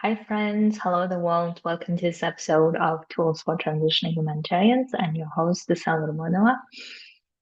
Hi, friends. Hello, the world. Welcome to this episode of Tools for Transitioning Humanitarians. I'm your host, Salva Manoa.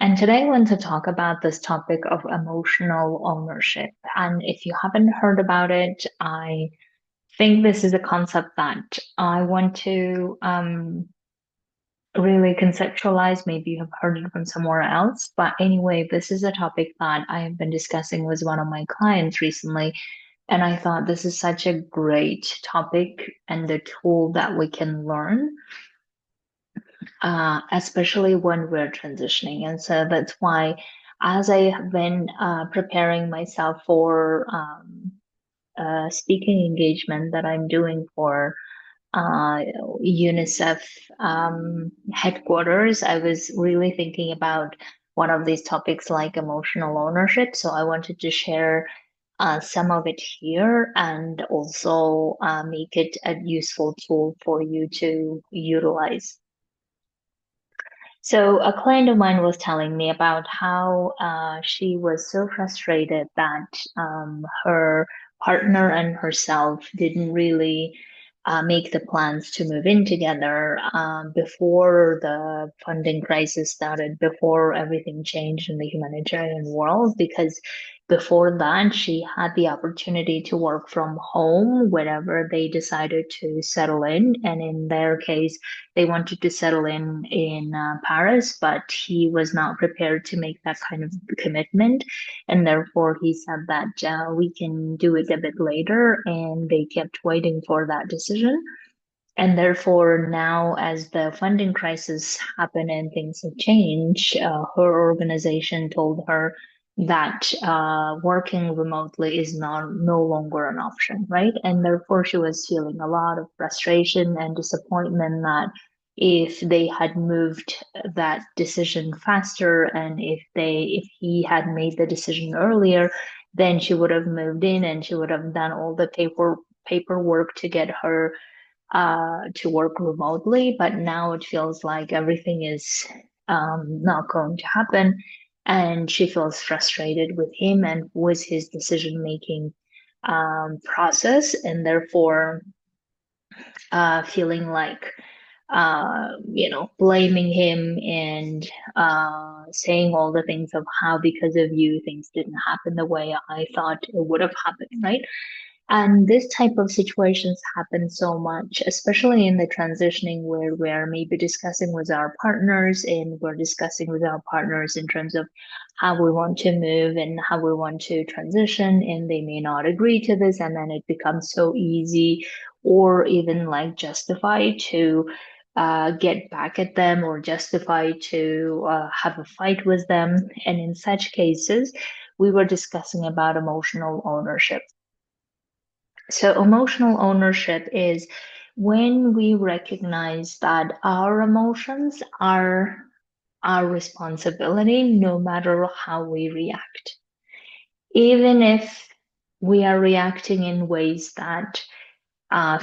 And today I want to talk about this topic of emotional ownership. And if you haven't heard about it, I think this is a concept that I want to really conceptualize. Maybe you have heard it from somewhere else. But anyway, this is a topic that I have been discussing with one of my clients recently. And I thought this is such a great topic and a tool that we can learn, especially when we're transitioning. And so that's why, as I have been preparing myself for a speaking engagement that I'm doing for UNICEF headquarters, I was really thinking about one of these topics like emotional ownership. So I wanted to share some of it here and also make it a useful tool for you to utilize. So a client of mine was telling me about how she was so frustrated that her partner and herself didn't really make the plans to move in together before the funding crisis started, before everything changed in the humanitarian world, because before that, she had the opportunity to work from home whenever they decided to settle in. And in their case, they wanted to settle in Paris, but he was not prepared to make that kind of commitment, and therefore he said that we can do it a bit later, and they kept waiting for that decision. And therefore, now as the funding crisis happened and things have changed, her organization told her that working remotely is no longer an option, right? And therefore, she was feeling a lot of frustration and disappointment that if they had moved that decision faster and if he had made the decision earlier, then she would have moved in and she would have done all the paperwork to get her to work remotely, but now it feels like everything is not going to happen. And she feels frustrated with him and with his decision making process, and therefore feeling like, blaming him and saying all the things of how because of you things didn't happen the way I thought it would have happened, right? And this type of situations happen so much, especially in the transitioning where we're maybe discussing with our partners and we're discussing with our partners in terms of how we want to move and how we want to transition, and they may not agree to this, and then it becomes so easy or even like justified to get back at them or justify to have a fight with them. And in such cases, we were discussing about emotional ownership. So emotional ownership is when we recognize that our emotions are our responsibility, no matter how we react. Even if we are reacting in ways that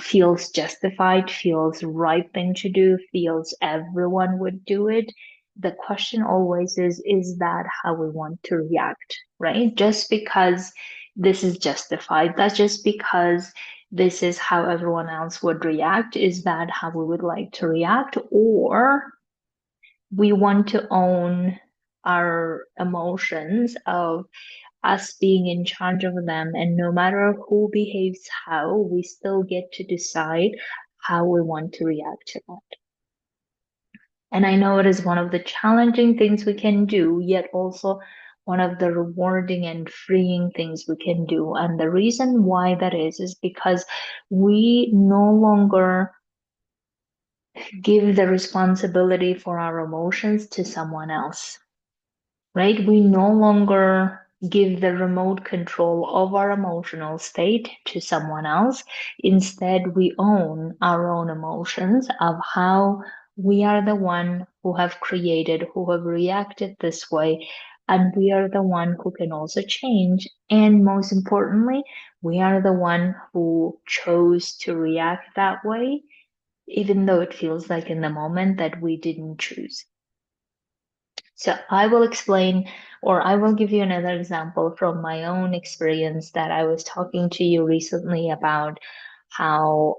feels justified, feels right thing to do, feels everyone would do it. The question always is that how we want to react, right? Just because this is justified, that's just because this is how everyone else would react, is that how we would like to react? Or we want to own our emotions of us being in charge of them, and no matter who behaves how, we still get to decide how we want to react to that. And I know it is one of the challenging things we can do, yet also one of the rewarding and freeing things we can do. And the reason why that is because we no longer give the responsibility for our emotions to someone else, right? We no longer give the remote control of our emotional state to someone else. Instead, we own our own emotions of how we are the one who have created, who have reacted this way, and we are the one who can also change. And most importantly, we are the one who chose to react that way, even though it feels like in the moment that we didn't choose. So I will explain, or I will give you another example from my own experience that I was talking to you recently about how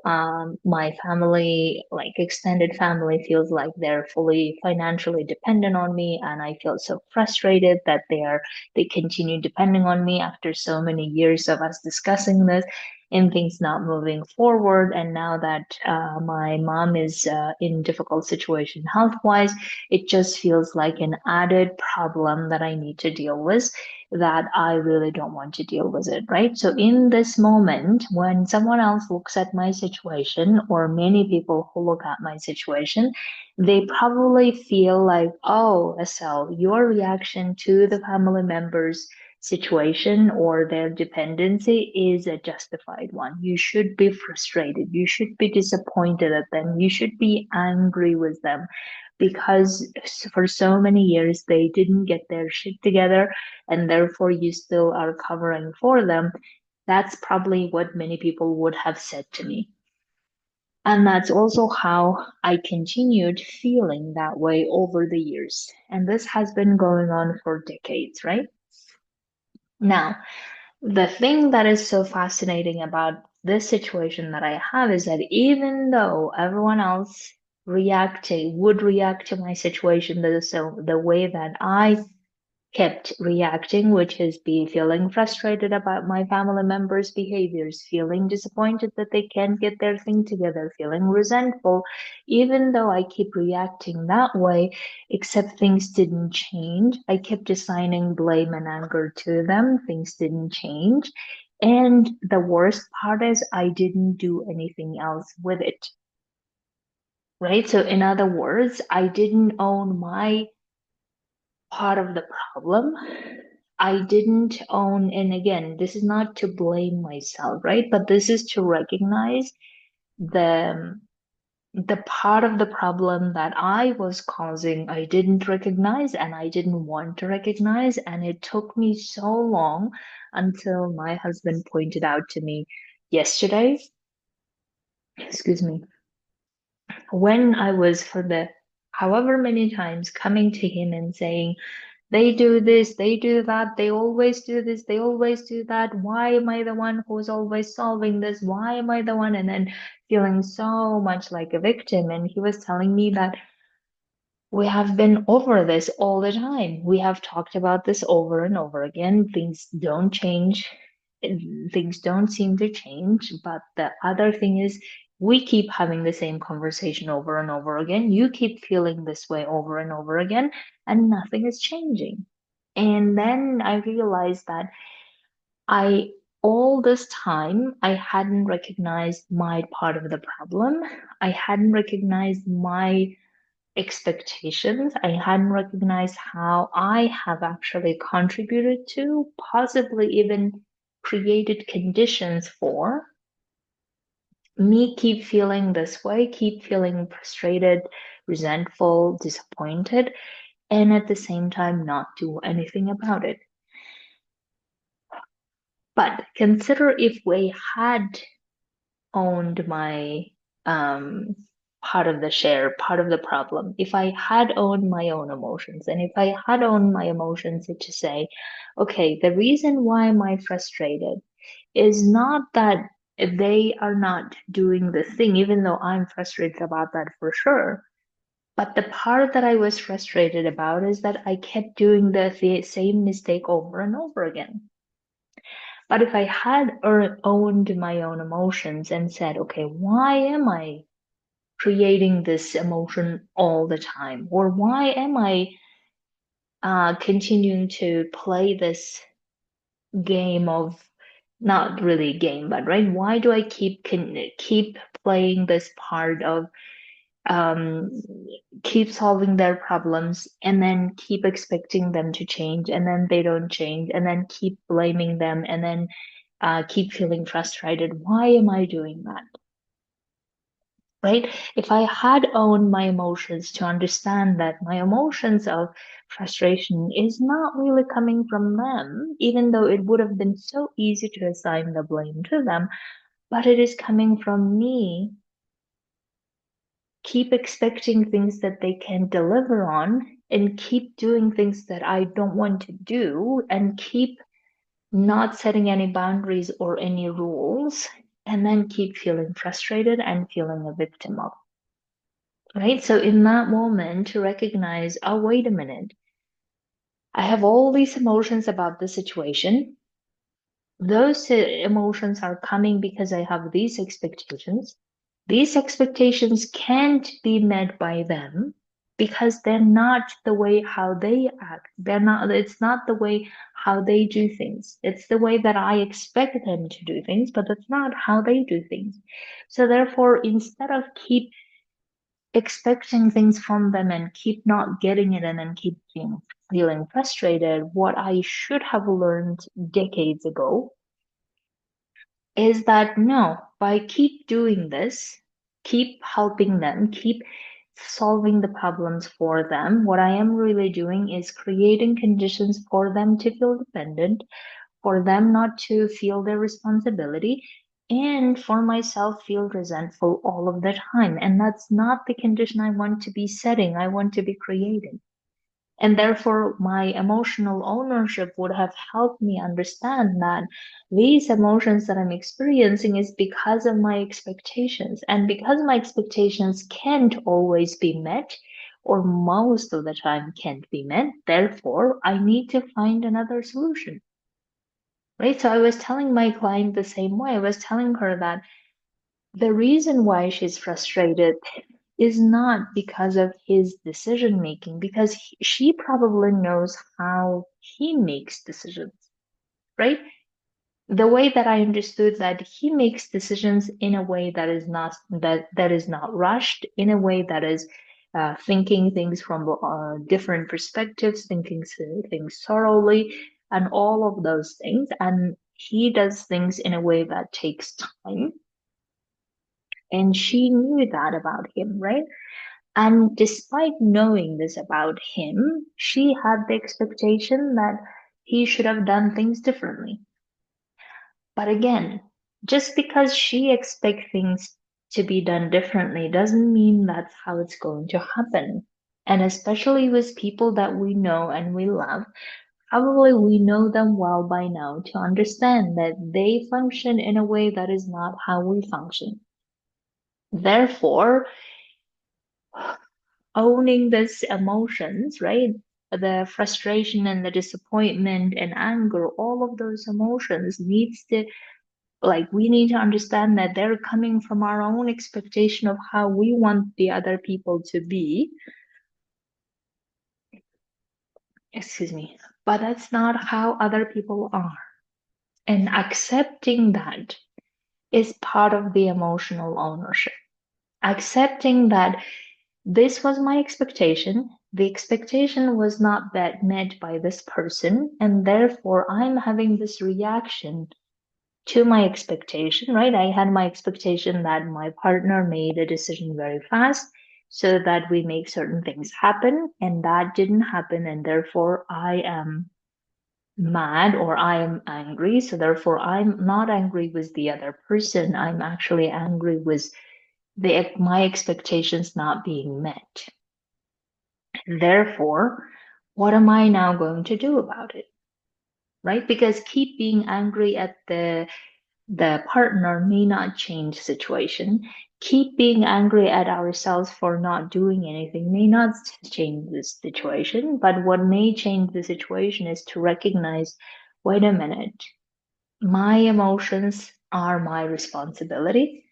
my family, like extended family, feels like they're fully financially dependent on me, and I feel so frustrated that they continue depending on me after so many years of us discussing this and things not moving forward. And now that my mom is in difficult situation health wise, it just feels like an added problem that I need to deal with, that I really don't want to deal with it, right? So in this moment, when someone else looks at my situation, or many people who look at my situation, they probably feel like, oh, Estelle, your reaction to the family members' situation or their dependency is a justified one. You should be frustrated. You should be disappointed at them. You should be angry with them because for so many years they didn't get their shit together, and therefore you still are covering for them. That's probably what many people would have said to me. And that's also how I continued feeling that way over the years. And this has been going on for decades, right? Now, the thing that is so fascinating about this situation that I have is that even though everyone else would react to my situation the way that I kept reacting, which is be feeling frustrated about my family members' behaviors, feeling disappointed that they can't get their thing together, feeling resentful, even though I keep reacting that way, except things didn't change. I kept assigning blame and anger to them. Things didn't change. And the worst part is I didn't do anything else with it. Right. So, in other words, I didn't own my part of the problem. I didn't own, and again, this is not to blame myself, right? But this is to recognize the the part of the problem that I was causing, I didn't recognize and I didn't want to recognize. And it took me so long until my husband pointed out to me yesterday, excuse me, when I was for the however many times coming to him and saying, they do this, they do that, they always do this, they always do that. Why am I the one who's always solving this? Why am I the one? And then feeling so much like a victim. And he was telling me that we have been over this all the time. We have talked about this over and over again. Things don't change. Things don't seem to change. But the other thing is, we keep having the same conversation over and over again. You keep feeling this way over and over again, and nothing is changing. And then I realized that I, all this time, I hadn't recognized my part of the problem. I hadn't recognized my expectations. I hadn't recognized how I have actually contributed to, possibly even created conditions for me keep feeling this way, keep feeling frustrated, resentful, disappointed, and at the same time not do anything about it. But consider if we had owned my um, part of the share, part of the problem. If I had owned my own emotions, and if I had owned my emotions to say, okay, the reason why am I frustrated is not that they are not doing the thing, even though I'm frustrated about that for sure. But the part that I was frustrated about is that I kept doing the same mistake over and over again. But if I had owned my own emotions and said, okay, why am I creating this emotion all the time? Or why am I continuing to play this game of, not really game, but right? Why do I keep playing this part of um, keep solving their problems and then keep expecting them to change and then they don't change and then keep blaming them and then keep feeling frustrated? Why am I doing that? Right? If I had owned my emotions to understand that my emotions of frustration is not really coming from them, even though it would have been so easy to assign the blame to them, but it is coming from me, keep expecting things that they can deliver on and keep doing things that I don't want to do and keep not setting any boundaries or any rules and then keep feeling frustrated and feeling a victim of. Right? So in that moment, to recognize, oh, wait a minute, I have all these emotions about the situation. Those emotions are coming because I have these expectations. These expectations can't be met by them because they're not the way how they act. It's not the way how they do things. It's the way that I expect them to do things, but that's not how they do things. So therefore, instead of keep expecting things from them and keep not getting it and then keep feeling frustrated, what I should have learned decades ago is that no, by keep doing this, keep helping them, keep solving the problems for them, what I am really doing is creating conditions for them to feel dependent, for them not to feel their responsibility, and for myself feel resentful all of the time. And that's not the condition I want to be setting, I want to be creating. And therefore, my emotional ownership would have helped me understand that these emotions that I'm experiencing is because of my expectations. And because my expectations can't always be met, or most of the time can't be met, therefore, I need to find another solution. Right? So I was telling my client the same way. I was telling her that the reason why she's frustrated is not because of his decision making, because she probably knows how he makes decisions, right? The way that I understood that he makes decisions in a way that is not rushed, in a way that is thinking things from different perspectives, thinking things thoroughly, and all of those things. And he does things in a way that takes time. And she knew that about him, right? And despite knowing this about him, she had the expectation that he should have done things differently. But again, just because she expects things to be done differently doesn't mean that's how it's going to happen. And especially with people that we know and we love, probably we know them well by now to understand that they function in a way that is not how we function. Therefore, owning these emotions, right? The frustration and the disappointment and anger, all of those emotions needs to, like, we need to understand that they're coming from our own expectation of how we want the other people to be. Excuse me. But that's not how other people are. And accepting that is part of the emotional ownership. Accepting that this was my expectation. The expectation was not that met by this person, and therefore I'm having this reaction to my expectation, right? I had my expectation that my partner made a decision very fast so that we make certain things happen, and that didn't happen, and therefore I am mad or I am angry. So therefore I'm not angry with the other person. I'm actually angry with my expectations not being met. Therefore, what am I now going to do about it? Right? Because keep being angry at the partner may not change the situation. Keep being angry at ourselves for not doing anything may not change the situation. But what may change the situation is to recognize, wait a minute, my emotions are my responsibility.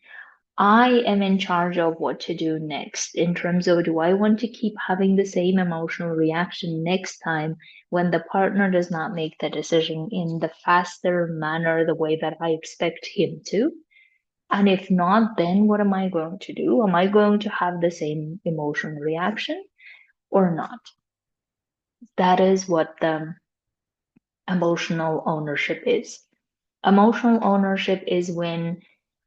I am in charge of what to do next in terms of, do I want to keep having the same emotional reaction next time when the partner does not make the decision in the faster manner, the way that I expect him to? And if not, then what am I going to do? Am I going to have the same emotional reaction or not? That is what the emotional ownership is. Emotional ownership is when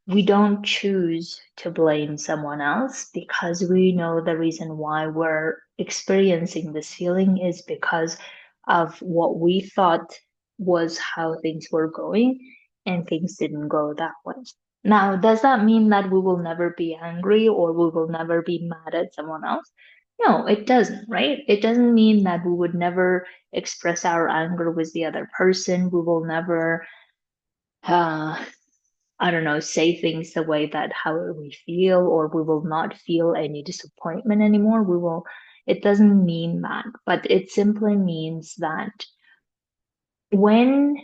we don't choose to blame someone else because we know the reason why we're experiencing this feeling is because of what we thought was how things were going, and things didn't go that way. Now, does that mean that we will never be angry or we will never be mad at someone else? No, it doesn't, right? It doesn't mean that we would never express our anger with the other person. We will never uh, I don't know, say things the way that how we feel, or we will not feel any disappointment anymore. It doesn't mean that, but it simply means that when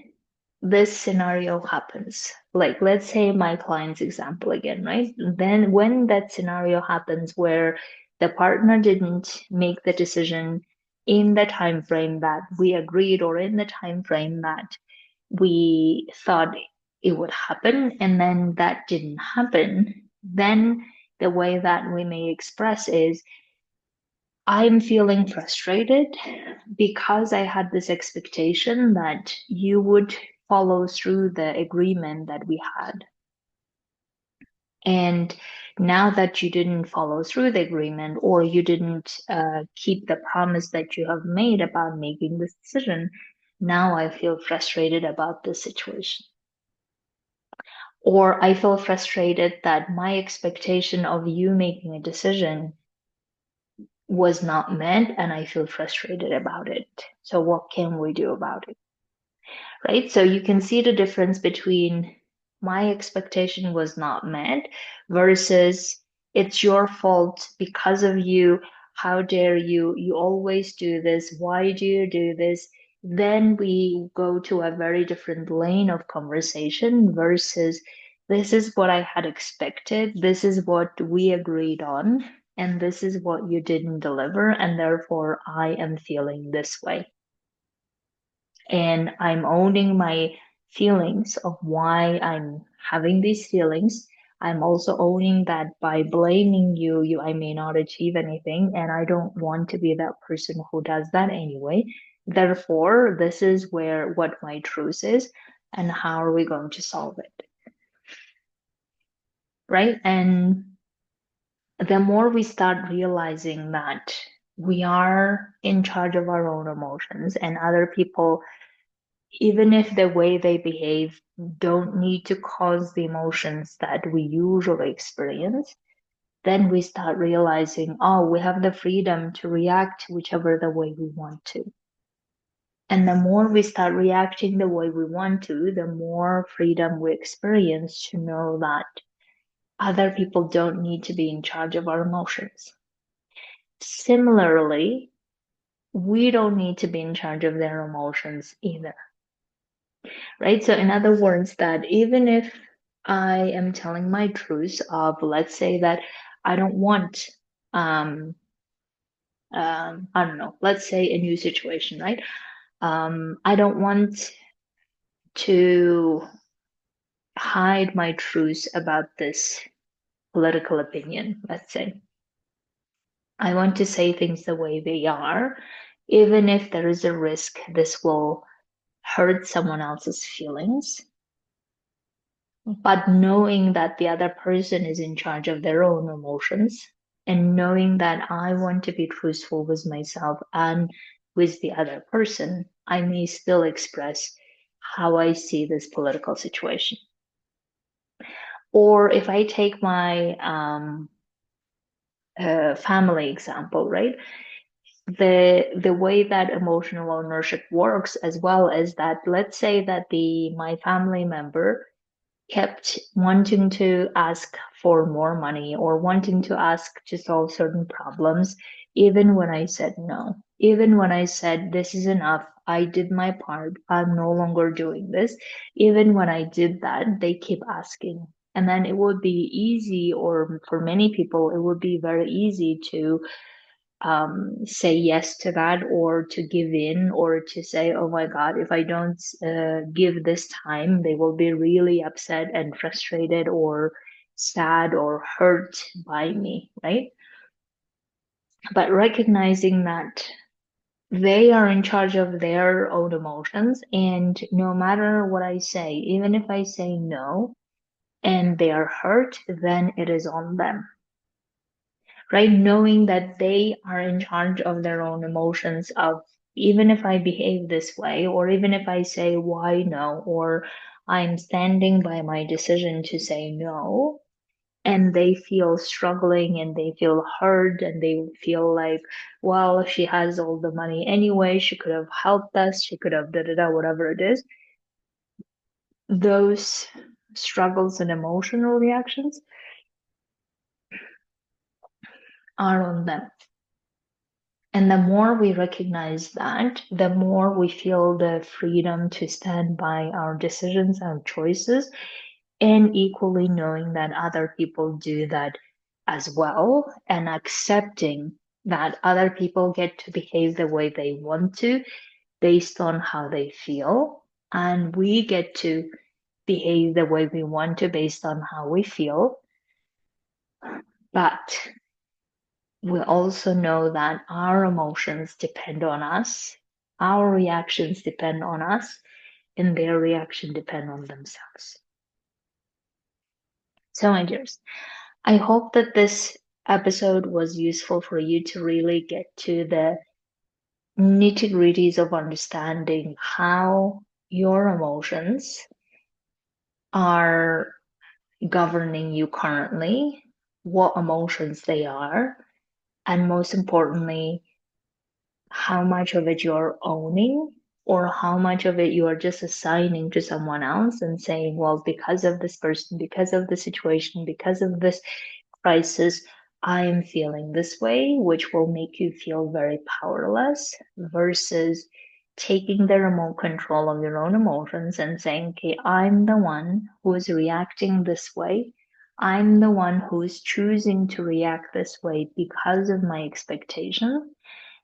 this scenario happens, like let's say my client's example again, right? Then when that scenario happens where the partner didn't make the decision in the time frame that we agreed, or in the time frame that we thought it would happen, and then that didn't happen, then the way that we may express is, I'm feeling frustrated because I had this expectation that you would follow through the agreement that we had. And now that you didn't follow through the agreement, or you didn't keep the promise that you have made about making this decision, now I feel frustrated about this situation. Or I feel frustrated that my expectation of you making a decision was not met, and I feel frustrated about it. So, what can we do about it? Right? So, you can see the difference between my expectation was not met versus it's your fault because of you. How dare you? You always do this. Why do you do this? Then we go to a very different lane of conversation versus this is what I had expected. This is what we agreed on. And this is what you didn't deliver. And therefore, I am feeling this way. And I'm owning my feelings of why I'm having these feelings. I'm also owning that by blaming you, I may not achieve anything, and I don't want to be that person who does that anyway. Therefore, this is where what my truth is, and how are we going to solve it, right? And the more we start realizing that we are in charge of our own emotions, and other people, even if the way they behave don't need to cause the emotions that we usually experience, then we start realizing, oh, we have the freedom to react whichever the way we want to. And the more we start reacting the way we want to, the more freedom we experience to know that other people don't need to be in charge of our emotions. Similarly, we don't need to be in charge of their emotions either. Right? So, in other words, that even if I am telling my truth of, let's say that I don't want, um, I don't know, let's say a new situation, right? I don't want to hide my truth about this political opinion, let's say. I want to say things the way they are, even if there is a risk this will hurt someone else's feelings. But knowing that the other person is in charge of their own emotions, and knowing that I want to be truthful with myself and with the other person, I may still express how I see this political situation. Or if I take my family example, right? The way that emotional ownership works as well is that, let's say that the my family member kept wanting to ask for more money, or wanting to ask to solve certain problems, even when I said no, even when I said, this is enough, I did my part, I'm no longer doing this. Even when I did that, they keep asking. And then it would be easy, or for many people, it would be very easy to say yes to that, or to give in, or to say, oh my God, if I don't give this time, they will be really upset and frustrated, or sad, or hurt by me, right? But recognizing that they are in charge of their own emotions, and no matter what I say, even if I say no and they are hurt, then it is on them, right? Knowing that they are in charge of their own emotions of, even if I behave this way, or even if I say why no, or I'm standing by my decision to say no, and they feel struggling, and they feel hurt, and they feel like, well, she has all the money anyway, she could have helped us, she could have da da da, whatever it is. Those struggles and emotional reactions are on them. And the more we recognize that, the more we feel the freedom to stand by our decisions and choices, and equally knowing that other people do that as well, and accepting that other people get to behave the way they want to based on how they feel, and we get to behave the way we want to based on how we feel. But we also know that our emotions depend on us, our reactions depend on us, and their reaction depend on themselves. So, my dears, I hope that this episode was useful for you to really get to the nitty-gritties of understanding how your emotions are governing you currently, what emotions they are, and most importantly, how much of it you're owning or how much of it you are just assigning to someone else and saying, well, because of this person, because of the situation, because of this crisis, I am feeling this way, which will make you feel very powerless versus taking the remote control of your own emotions and saying, okay, I'm the one who is reacting this way. I'm the one who is choosing to react this way because of my expectations.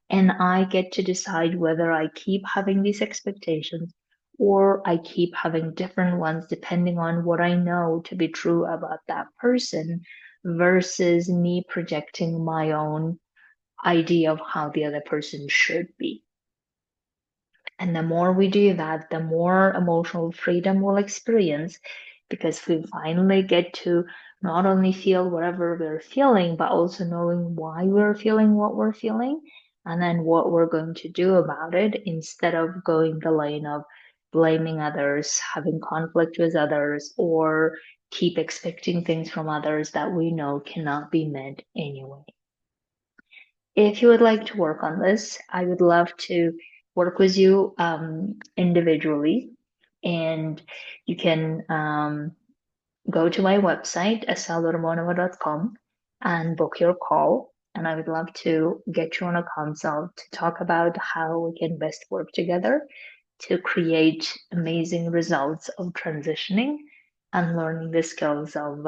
And I get to decide whether I keep having these expectations or I keep having different ones depending on what I know to be true about that person versus me projecting my own idea of how the other person should be. And the more we do that, the more emotional freedom we'll experience because we finally get to not only feel whatever we're feeling, but also knowing why we're feeling what we're feeling and then what we're going to do about it instead of going the lane of blaming others, having conflict with others, or keep expecting things from others that we know cannot be met anyway. If you would like to work on this, I would love to work with you individually. And you can go to my website, esalromanova.com, and book your call. And I would love to get you on a consult to talk about how we can best work together to create amazing results of transitioning and learning the skills of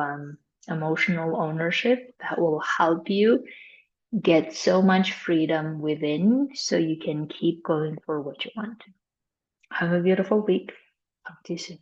emotional ownership that will help you get so much freedom within so you can keep going for what you want. Have a beautiful week. Talk to you soon.